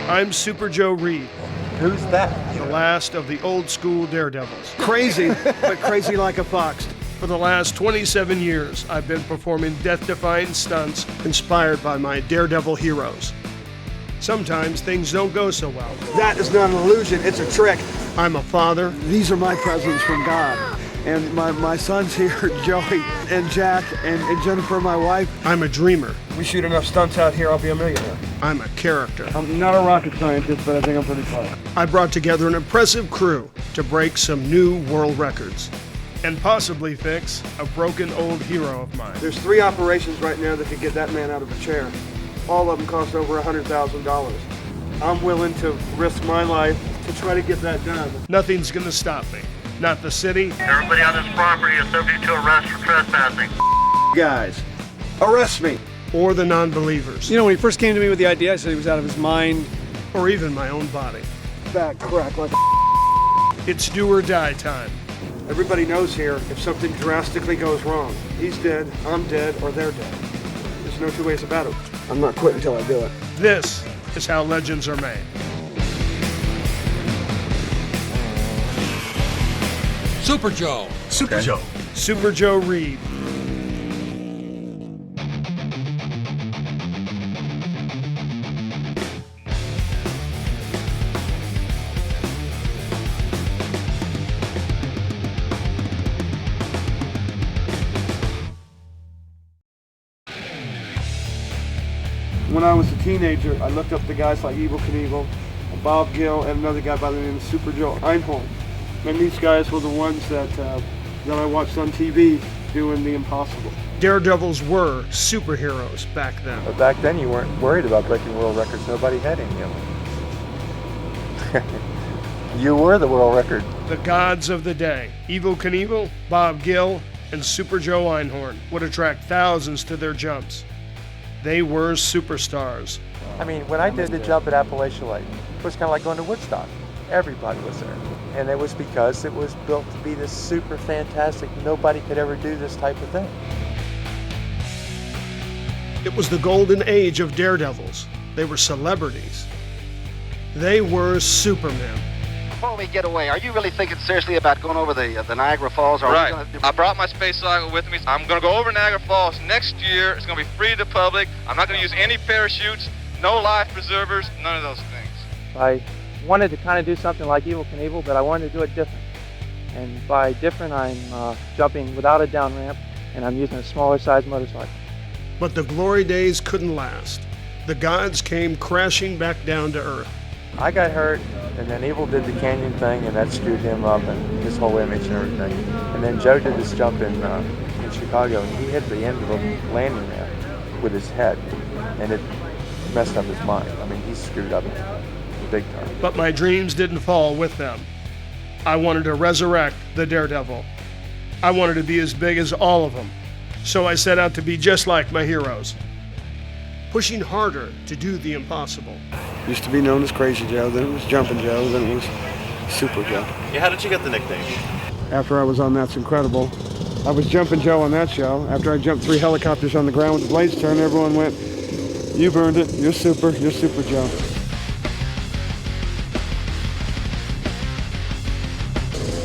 I'm Super Joe Reed. Who's that? The last of the old school Daredevils. Crazy, but crazy like a fox. For the last 27 years, I've been performing death-defying stunts Inspired by my Daredevil heroes. Sometimes things don't go so well. That is not an illusion, it's a trick. I'm a father. These are my presents from God. And my sons here, Joey and Jack and Jennifer, my wife. I'm a dreamer. We shoot enough stunts out here, I'll be a millionaire. I'm a character. I'm not a rocket scientist, but I think I'm pretty close. I brought together an impressive crew to break some new world records and possibly fix a broken old hero of mine. There's 3 operations right now that could get that man out of a chair. All of them cost over $100,000. I'm willing to risk my life to try to get that done. Nothing's gonna stop me. Not the city. Everybody on this property is subject to arrest for trespassing. Guys, arrest me. Or the non-believers. You know, when he first came to me with the idea, I said he was out of his mind. Or even my own body. Back crack like It's do or die time. Everybody knows here, if something drastically goes wrong, he's dead, I'm dead, or they're dead. There's no 2 ways about it. I'm not quitting until I do it. This is how legends are made. Super Joe. Super Joe. Super Joe Reed. When I was a teenager, I looked up to guys like Evel Knievel, Bob Gill, and another guy by the name of Super Joe Einhorn. And these guys were the ones that I watched on TV doing the impossible. Daredevils were superheroes back then. But back then you weren't worried about breaking world records. Nobody had any of them. You were the world record. The gods of the day, Evel Knievel, Bob Gill, and Super Joe Einhorn, would attract thousands to their jumps. They were superstars. I mean, when I did the jump at Appalachian Lake, it was kind of like going to Woodstock. Everybody was there. And it was because it was built to be this super fantastic, nobody could ever do this type of thing. It was the golden age of Daredevils. They were celebrities. They were Supermen. Before we get away, are you really thinking seriously about going over the Niagara Falls? Or Right. Are we I brought my space socket with me. I'm going to go over Niagara Falls next year. It's going to be free to the public. I'm not going to use any parachutes, no life preservers, none of those things. I wanted to kind of do something like Evel Knievel, but I wanted to do it different. And by different, I'm jumping without a down ramp, and I'm using a smaller size motorcycle. But the glory days couldn't last. The gods came crashing back down to earth. I got hurt, and then Evel did the canyon thing, and that screwed him up and his whole image and everything. And then Joe did this jump in Chicago, and he hit the end of a landing ramp with his head, and it messed up his mind. I mean, he screwed up big time. But my dreams didn't fall with them. I wanted to resurrect the Daredevil. I wanted to be as big as all of them. So I set out to be just like my heroes, pushing harder to do the impossible. Used to be known as Crazy Joe, then it was Jumping Joe, then it was Super Joe. Yeah, how did you get the nickname? After I was on That's Incredible, I was Jumping Joe on that show. After I jumped 3 helicopters on the ground with the blades turned, everyone went, "You've earned it, you're Super Joe."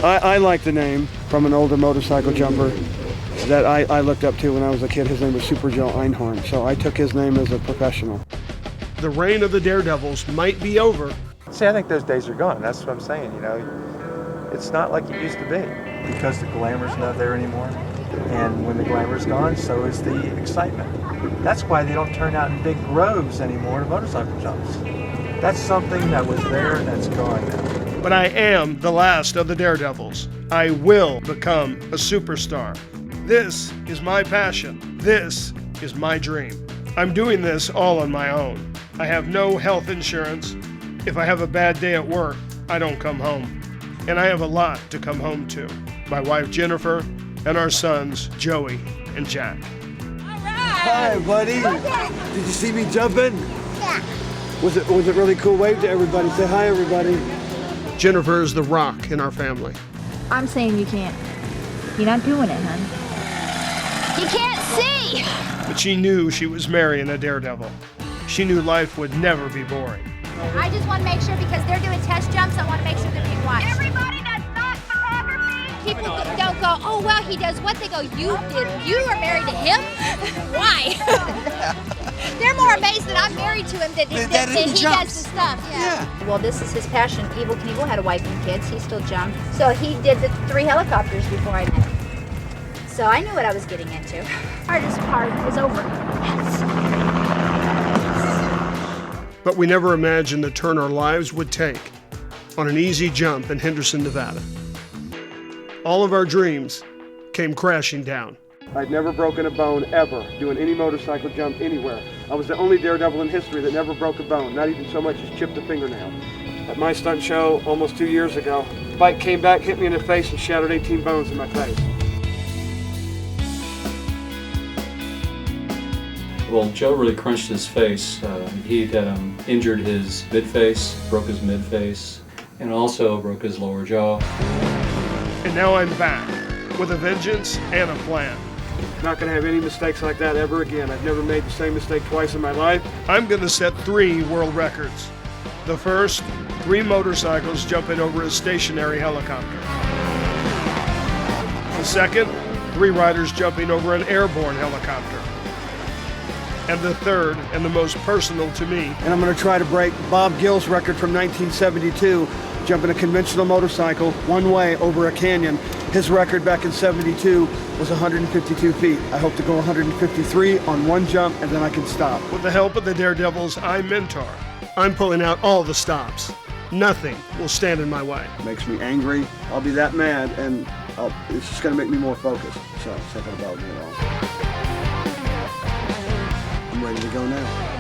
I like the name from an older motorcycle jumper that I looked up to when I was a kid. His name was Super Joe Einhorn, so I took his name as a professional. The reign of the Daredevils might be over. See, I think those days are gone. That's what I'm saying, you know. It's not like it used to be. Because the glamour's not there anymore. And when the glamour's gone, so is the excitement. That's why they don't turn out in big groves anymore to motorcycle jumps. That's something that was there that's gone now. But I am the last of the Daredevils. I will become a superstar. This is my passion. This is my dream. I'm doing this all on my own. I have no health insurance. If I have a bad day at work, I don't come home. And I have a lot to come home to. My wife Jennifer and our sons Joey and Jack. Hi, buddy. Did you see me jumping? Yeah. Was it really cool? Wave to everybody. Say hi, everybody. Jennifer is the rock in our family. I'm saying you can't. You're not doing it, hon. You can't see! But she knew she was marrying a daredevil. She knew life would never be boring. I just want to make sure, because they're doing test jumps, I want to make sure they're being watched. Everybody that's not photography. People don't go, oh, well, he does what? They go, you are married to him? Why? They're more amazed that I'm married to him that he does the stuff. Yeah. Well, this is his passion. Evel Knievel had a wife and kids. He still jumped. So he did the 3 helicopters before I met him. So I knew what I was getting into. Hardest part was over. But we never imagined the turn our lives would take on an easy jump in Henderson, Nevada. All of our dreams came crashing down. I'd never broken a bone ever doing any motorcycle jump anywhere. I was the only Daredevil in history that never broke a bone, not even so much as chipped a fingernail. At my stunt show almost 2 years ago, the bike came back, hit me in the face, and shattered 18 bones in my face. Well, Joe really crunched his face. He'd injured his midface, broke his midface, and also broke his lower jaw. And now I'm back with a vengeance and a plan. Not going to have any mistakes like that ever again. I've never made the same mistake twice in my life. I'm going to set 3 world records. The first, 3 motorcycles jumping over a stationary helicopter. The second, 3 riders jumping over an airborne helicopter. And the third, and the most personal to me. And I'm going to try to break Bob Gill's record from 1972, jumping a conventional motorcycle one way over a canyon. His record back in 72 was 152 feet. I hope to go 153 on one jump, and then I can stop. With the help of the Daredevils I mentor, I'm pulling out all the stops. Nothing will stand in my way. It makes me angry. I'll be that mad, and it's just going to make me more focused. So it's not going to bother me at all. I'm ready to go now.